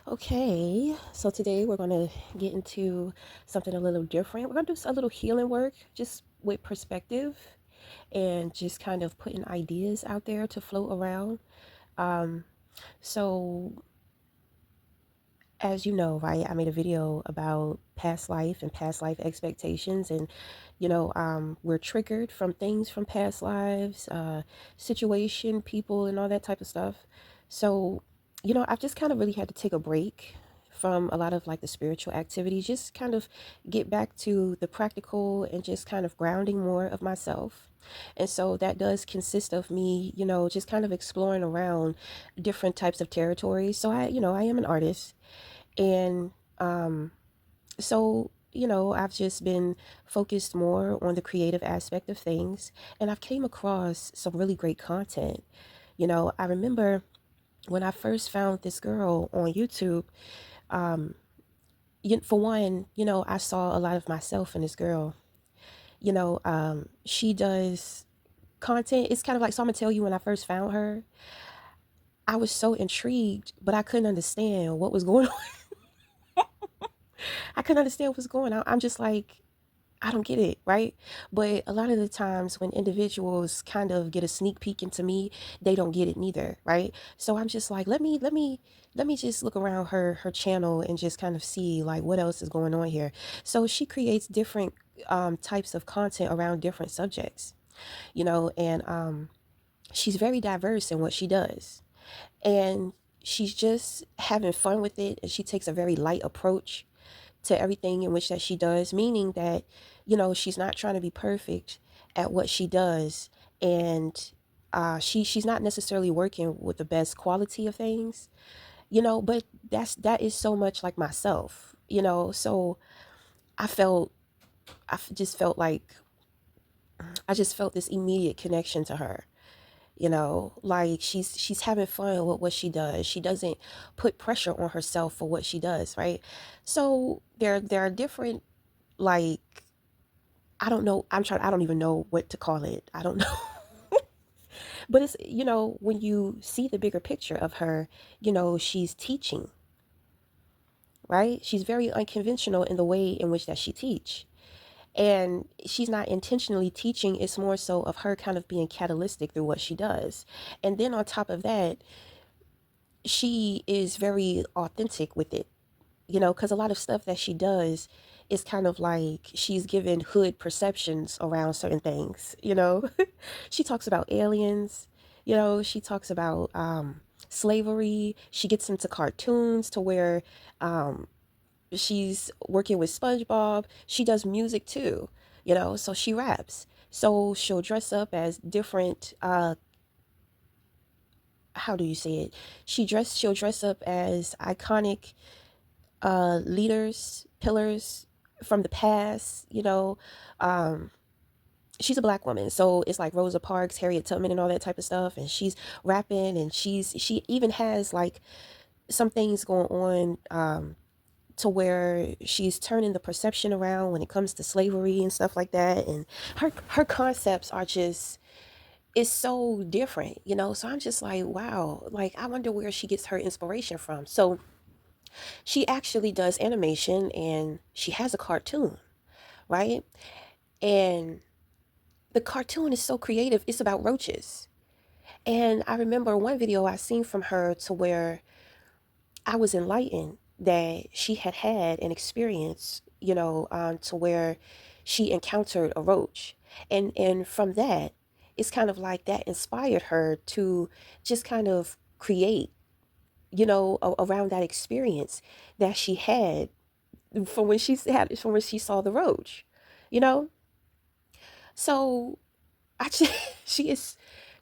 Okay, so today we're going to get into something a little different. We're going to do a little healing work just with perspective and just kind of putting ideas out there to float around. Um, so, as you know, right, I made a video about past life and past life expectations, and we're triggered from things from past lives, situation, people, and all that type of stuff. So, I've just kind of really had to take a break from a lot of like the spiritual activities, just kind of get back to the practical and just kind of grounding more of myself. And so that does consist of me, just kind of exploring around different types of territories. So I am an artist, and um, I've just been focused more on the creative aspect of things, and I've came across some really great content. I remember when I first found this girl on YouTube. Um, for one, I saw a lot of myself in this girl. She does content. It's kind of like, so I'm gonna tell you, when I first found her, I was so intrigued, but I couldn't understand what was going on. I couldn't understand what was going on. I'm just like, I don't get it, right? But a lot of the times when individuals kind of get a sneak peek into me, they don't get it neither, right? So I'm just like, let me just look around her channel and just kind of see like what else is going on here. So she creates different types of content around different subjects, and she's very diverse in what she does, and she's just having fun with it, and she takes a very light approach to everything in which that she does, meaning that, she's not trying to be perfect at what she does. And she's not necessarily working with the best quality of things, but that is so much like myself, so I felt just felt like I just felt this immediate connection to her. Like she's having fun with what she does. She doesn't put pressure on herself for what she does, right? So there are different, like, I don't know. I don't even know what to call it. I don't know. But it's, when you see the bigger picture of her, she's teaching, right? She's very unconventional in the way in which that she teach. And she's not intentionally teaching. It's more so of her kind of being catalytic through what she does. And then on top of that, she is very authentic with it, because a lot of stuff that she does is kind of like she's given hood perceptions around certain things. She talks about aliens, she talks about slavery. She gets into cartoons to where she's working with SpongeBob. She does music too, so she raps. So she'll dress up as different, how do you say it? She'll dress up as iconic leaders, pillars from the past. Um, she's a black woman, so it's like Rosa Parks, Harriet Tubman, and all that type of stuff. And she's rapping, and she even has like some things going on, to where she's turning the perception around when it comes to slavery and stuff like that. And her concepts are just, it's so different, So I'm just like, wow, like I wonder where she gets her inspiration from. So she actually does animation, and she has a cartoon, right? And the cartoon is so creative. It's about roaches. And I remember one video I seen from her to where I was enlightened that she had had an experience, to where she encountered a roach. And from that, it's kind of like that inspired her to just kind of create, around that experience that she had from when she saw the roach, you know? So I just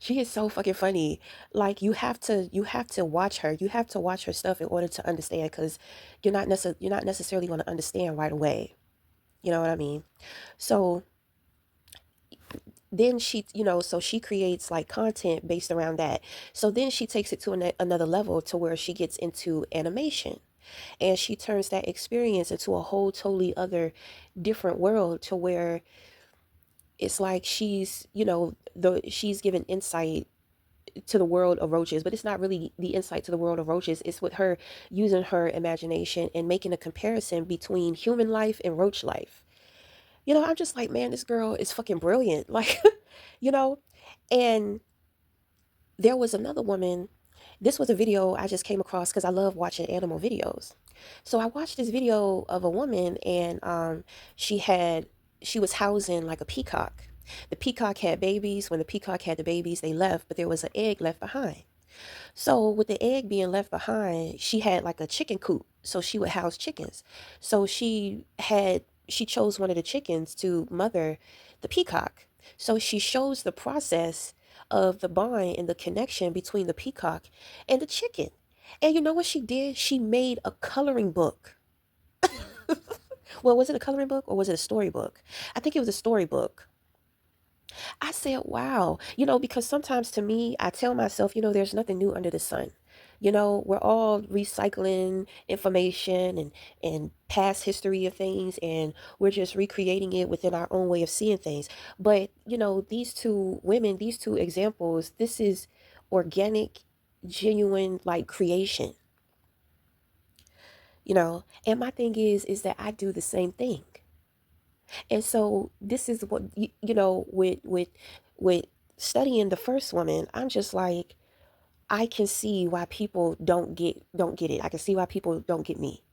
she is so fucking funny. Like you have to watch her. You have to watch her stuff in order to understand, because you're not necessarily going to understand right away. You know what I mean? So then so she creates like content based around that. So then she takes it to another level to where she gets into animation, and she turns that experience into a whole totally other different world, to where it's like she's given insight to the world of roaches, but it's not really the insight to the world of roaches. It's with her using her imagination and making a comparison between human life and roach life. I'm just like, man, this girl is fucking brilliant. Like, you know, and there was another woman. This was a video I just came across because I love watching animal videos. So I watched this video of a woman, and she had she was housing like a peacock. The peacock had babies. When the peacock had the babies, they left, but there was an egg left behind. So with the egg being left behind, she had like a chicken coop. So she would house chickens. So she chose one of the chickens to mother the peacock. So she shows the process of the bond and the connection between the peacock and the chicken. And you know what she did? She made a coloring book. Well, was it a coloring book or was it a storybook? I think it was a storybook. I said, wow, because sometimes to me, I tell myself, there's nothing new under the sun. We're all recycling information and past history of things, and we're just recreating it within our own way of seeing things. But, these two women, these two examples, this is organic, genuine, like creation, and my thing is that I do the same thing. And so this is what with studying the first woman, I'm just like, I can see why people don't get it. I can see why people don't get me,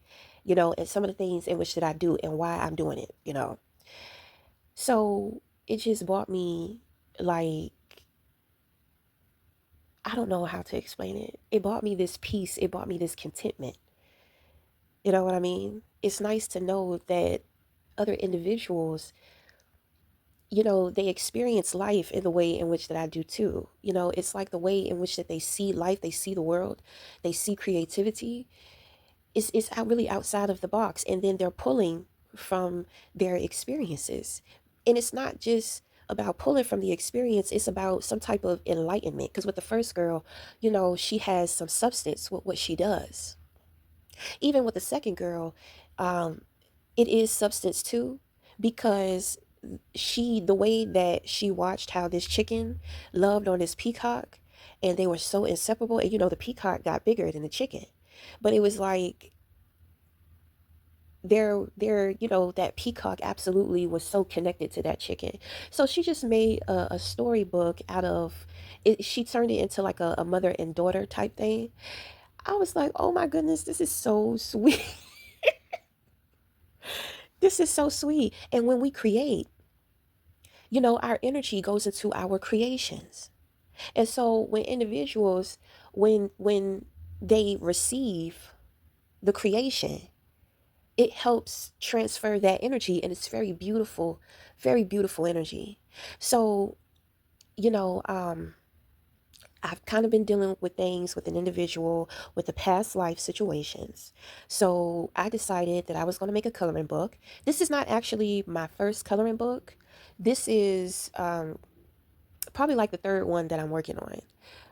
and some of the things in which that I do and why I'm doing it. So it just brought me, like, I don't know how to explain it. It brought me this peace, it brought me this contentment. You know what I mean? It's nice to know that other individuals, they experience life in the way in which that I do too. It's like the way in which that they see life, they see the world, they see creativity. It's out really outside of the box, and then they're pulling from their experiences. And it's not just about pulling from the experience, it's about some type of enlightenment. Because with the first girl, she has some substance with what she does. Even with the second girl, um, it is substance too, because the way that she watched how this chicken loved on this peacock, and they were so inseparable, and the peacock got bigger than the chicken, but it was like that peacock absolutely was so connected to that chicken. So she just made a storybook out of it. She turned it into like a mother and daughter type thing. I was like, oh my goodness, this is so sweet. This is so sweet. And when we create, our energy goes into our creations. And so when individuals, when they receive the creation, it helps transfer that energy, and it's very beautiful energy. So, you know, um, I've kind of been dealing with things with an individual with the past life situations. So I decided that I was going to make a coloring book. This is not actually my first coloring book. This is probably like the third one that I'm working on.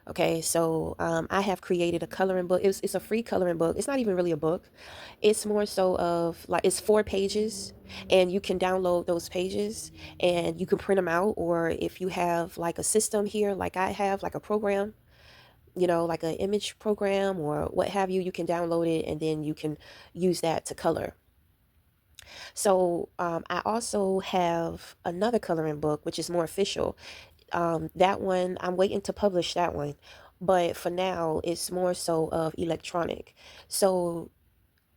Okay, so I have created a coloring book. It's a free coloring book. It's not even really a book. It's more so of like, it's 4 pages, and you can download those pages and you can print them out. Or if you have like a system here, like I have, like a program, like an image program or what have you, you can download it and then you can use that to color. So I also have another coloring book, which is more official. That one, I'm waiting to publish that one. But for now, it's more so of electronic. So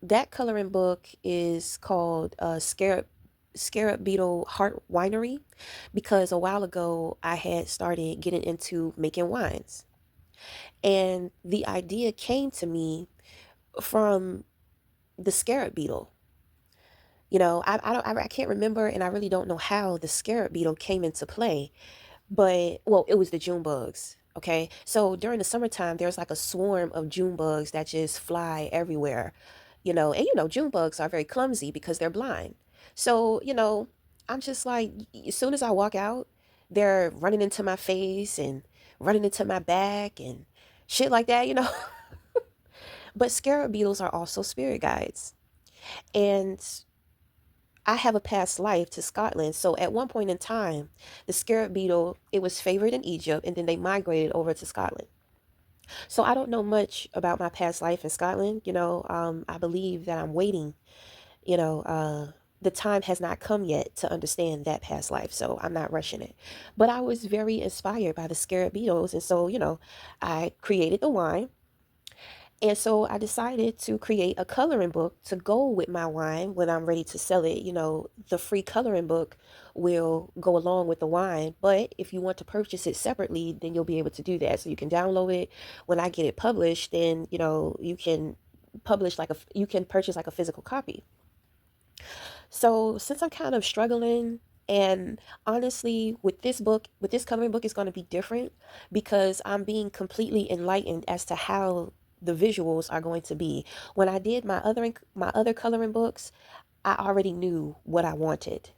that coloring book is called Scarab Beetle Heart Winery, because a while ago I had started getting into making wines. And the idea came to me from the scarab beetle. I can't remember, and I really don't know how the scarab beetle came into play. But well, it was the June bugs. Okay, so during the summertime, there's like a swarm of June bugs that just fly everywhere. And June bugs are very clumsy because they're blind. So I'm just like, as soon as I walk out, they're running into my face and running into my back and shit like that. But scarab beetles are also spirit guides, and I have a past life to Scotland. So at one point in time, the scarab beetle, it was favored in Egypt and then they migrated over to Scotland. So I don't know much about my past life in Scotland. I believe that I'm waiting, you know, uh, the time has not come yet to understand that past life. So I'm not rushing it. But I was very inspired by the scarab beetles. And so, I created the wine. And so I decided to create a coloring book to go with my wine when I'm ready to sell it. The free coloring book will go along with the wine. But if you want to purchase it separately, then you'll be able to do that. So you can download it. When I get it published, then, you can you can purchase like a physical copy. So since I'm kind of struggling, and honestly, with this coloring book, is going to be different because I'm being completely enlightened as to how the visuals are going to be. When I did my other coloring books, I already knew what I wanted.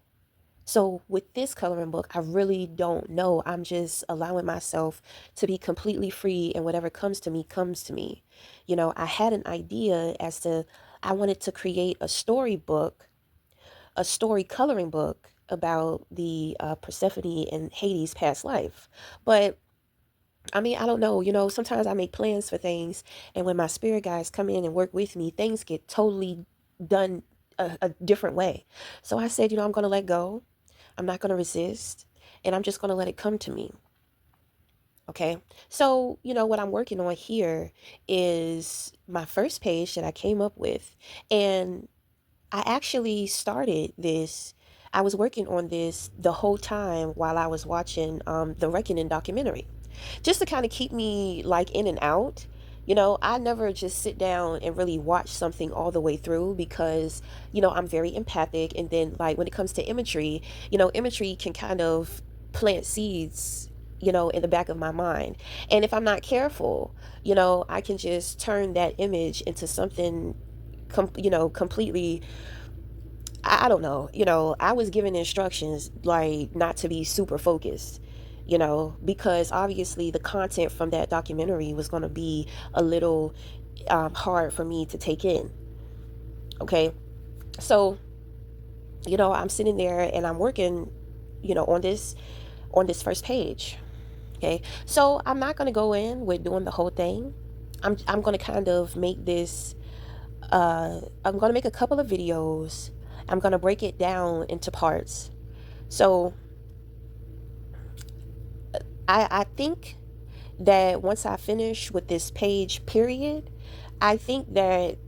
So with this coloring book, I really don't know. I'm just allowing myself to be completely free, and whatever comes to me comes to me. I had an idea as to I wanted to create a story coloring book about the Persephone and Hades past life. But I mean, I don't know. Sometimes I make plans for things, and when my spirit guides come in and work with me, things get totally done a different way. So I said, I'm going to let go. I'm not going to resist, and I'm just going to let it come to me. Okay. So, what I'm working on here is my first page that I came up with. And I actually started this. I was working on this the whole time while I was watching the Reckoning documentary, just to kind of keep me like in and out. I never just sit down and really watch something all the way through because, I'm very empathic. And then, like, when it comes to imagery, imagery can kind of plant seeds, in the back of my mind. And if I'm not careful, I can just turn that image into something, completely. I don't know. I was given instructions like not to be super focused, because obviously the content from that documentary was going to be a little hard for me to take in. Okay. So, I'm sitting there and I'm working, on this first page. Okay. So I'm not going to go in with doing the whole thing. I'm going to kind of make this, I'm going to make a couple of videos. I'm going to break it down into parts. So I think that once I finish with this page, period, I think that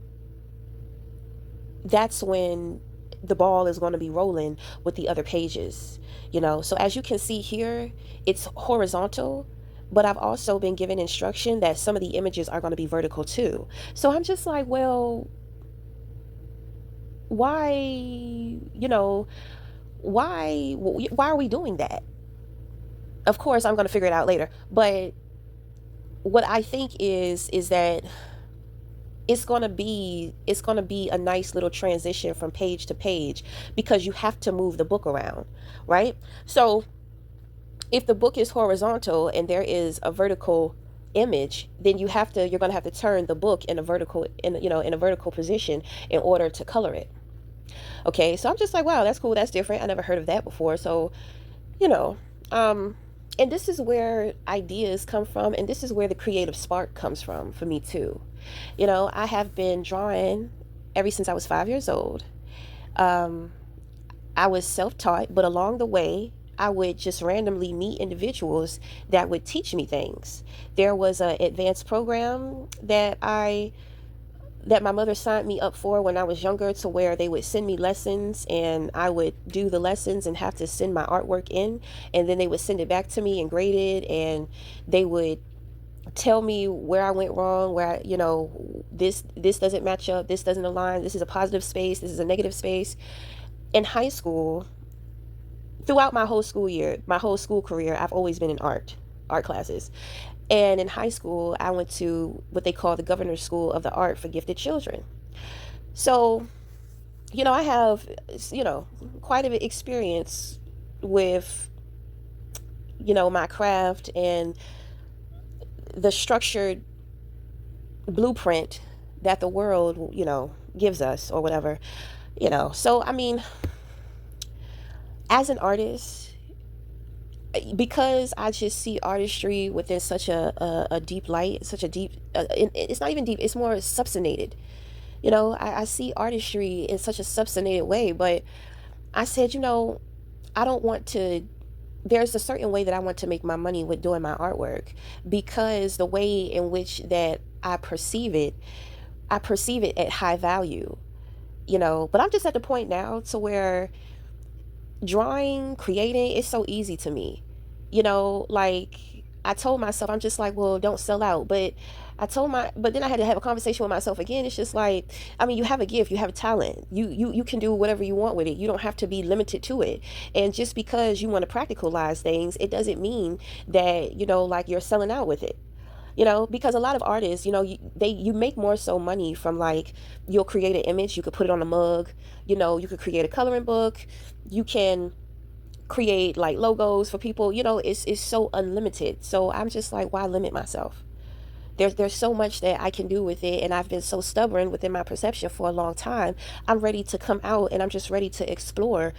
that's when the ball is going to be rolling with the other pages. So as you can see here, it's horizontal, but I've also been given instruction that some of the images are going to be vertical too. So I'm just like, well, why, why are we doing that? Of course, I'm going to figure it out later. But what I think is that it's going to be a nice little transition from page to page because you have to move the book around, right? So if the book is horizontal and there is a vertical image, then you're going to have to turn the book in a vertical position in order to color it. Okay, so I'm just like, wow, that's cool, that's different, I never heard of that before. So, you know um and this is where ideas come from, and this is where the creative spark comes from for me too. I have been drawing ever since I was 5 years old. um I was self-taught, but along the way I would just randomly meet individuals that would teach me things. There was an advanced program that my mother signed me up for when I was younger, to where they would send me lessons and I would do the lessons and have to send my artwork in, and then they would send it back to me and grade it, and they would tell me where I went wrong, where this doesn't match up, this doesn't align, this is a positive space, this is a negative space. In high school, throughout my whole school career, I've always been in art classes. And in high school, I went to what they call the Governor's School of the Art for Gifted Children. So, I have, quite an experience with, my craft and the structured blueprint that the world, gives us or whatever. So, I mean, As an artist, because I just see artistry within such a deep light, such a deep, it's not even deep, it's more substantiated. I see artistry in such a substantiated way, but I said, I don't want to, there's a certain way that I want to make my money with doing my artwork, because the way in which that I perceive it at high value, but I'm just at the point now to where drawing, creating, it's so easy to me. Like I told myself, I'm just like, well, don't sell out. But then I had to have a conversation with myself again. It's just like, I mean, you have a gift, you have a talent. You can do whatever you want with it. You don't have to be limited to it. And just because you want to practicalize things, it doesn't mean that, like you're selling out with it. Because a lot of artists, you make more so money from, like, you'll create an image, you could put it on a mug, you could create a coloring book, you can create like logos for people. It's so unlimited. So I'm just like, why limit myself? There's so much that I can do with it, and I've been so stubborn within my perception for a long time. I'm ready to come out, and I'm just ready to explore,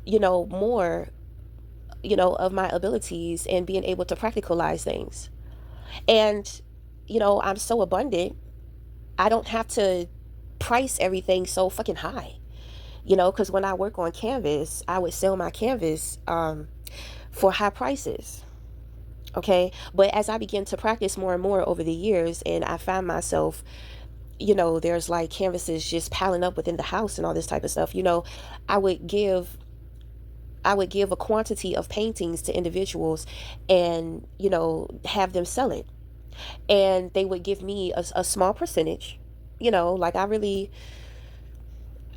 more, of my abilities and being able to practicalize things. And I'm so abundant, I don't have to price everything so fucking high. Because when I work on canvas, I would sell my canvas for high prices. Okay. But as I begin to practice more and more over the years, and I find myself, there's like canvases just piling up within the house and all this type of stuff, I would give. I would give a quantity of paintings to individuals and, have them sell it. And they would give me a small percentage. Like I really,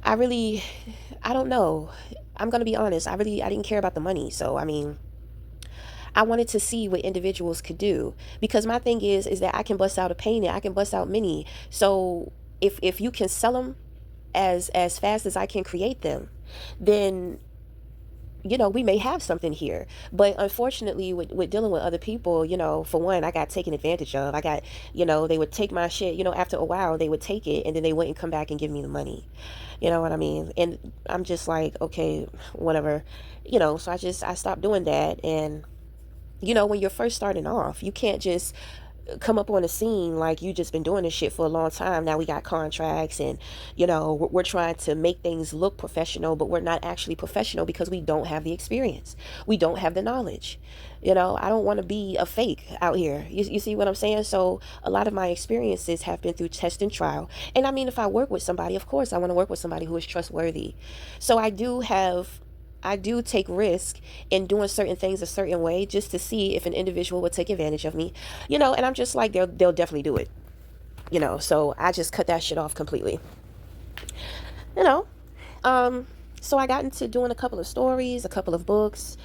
I don't know. I'm going to be honest. I didn't care about the money. So, I mean, I wanted to see what individuals could do, because my thing is that I can bust out a painting, I can bust out many. So if you can sell them as fast as I can create them, then we may have something here. But unfortunately, with dealing with other people, for one, I got taken advantage of. I got, they would take my shit, after a while, they would take it and then they wouldn't come back and give me the money. You know what I mean? And I'm just like, okay, whatever. So I stopped doing that. And when you're first starting off, you can't just come up on the scene like you just been doing this shit for a long time. Now we got contracts, and we're trying to make things look professional, but we're not actually professional because we don't have the experience, we don't have the knowledge. I don't want to be a fake out here. You see what I'm saying? So a lot of my experiences have been through test and trial. And I mean, if I work with somebody, of course I want to work with somebody who is trustworthy. So I do take risk in doing certain things a certain way, just to see if an individual would take advantage of me. And I'm just like, they'll definitely do it. So I just cut that shit off completely. You know, um, so I got into doing a couple of stories, a couple of books.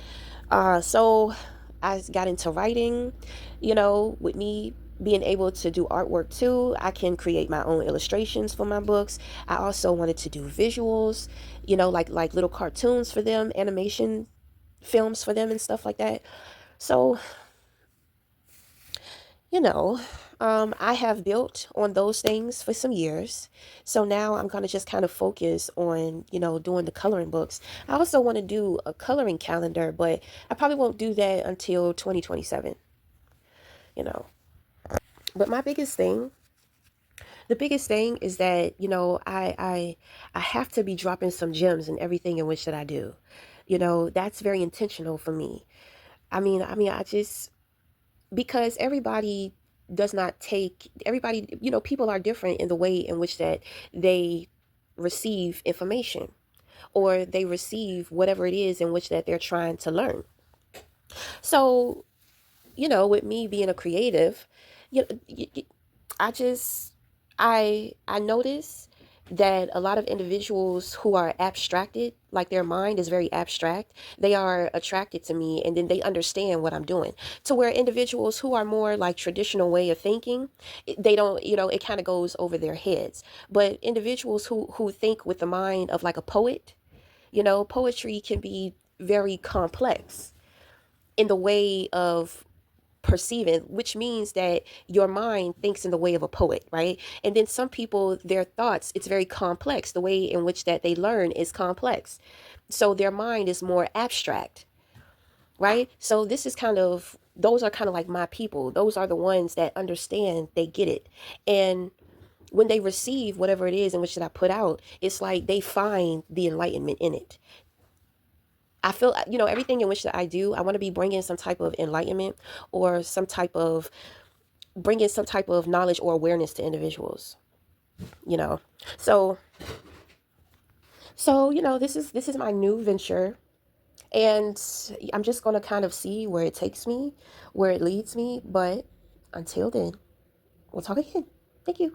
So I got into writing. With me being able to do artwork too, I can create my own illustrations for my books. I also wanted to do visuals, like little cartoons for them, animation films for them and stuff like that. So, you know, I have built on those things for some years. So now I'm going to just kind of focus on, doing the coloring books. I also want to do a coloring calendar, but I probably won't do that until 2027, you know. But the biggest thing is that, I have to be dropping some gems in everything in which that I do. That's very intentional for me. I just, because everybody does not take everybody, people are different in the way in which that they receive information, or they receive whatever it is in which that they're trying to learn. So, with me being a creative, you, I just I notice that a lot of individuals who are abstracted, like their mind is very abstract, they are attracted to me, and then they understand what I'm doing. To where individuals who are more like traditional way of thinking, they don't, it kind of goes over their heads. But individuals who think with the mind of like a poet, poetry can be very complex in the way of perceiving, which means that your mind thinks in the way of a poet, right? And then some people, their thoughts, it's very complex. The way in which that they learn is complex. So their mind is more abstract, right? So this is kind of, those are kind of like my people. Those are the ones that understand, they get it. And when they receive whatever it is in which that I put out, it's like they find the enlightenment in it. I feel, everything in which that I do, I want to be bringing some type of enlightenment or some type of bringing some type of knowledge or awareness to individuals, you know. So this is my new venture, and I'm just going to kind of see where it takes me, where it leads me, but until then, we'll talk again. Thank you.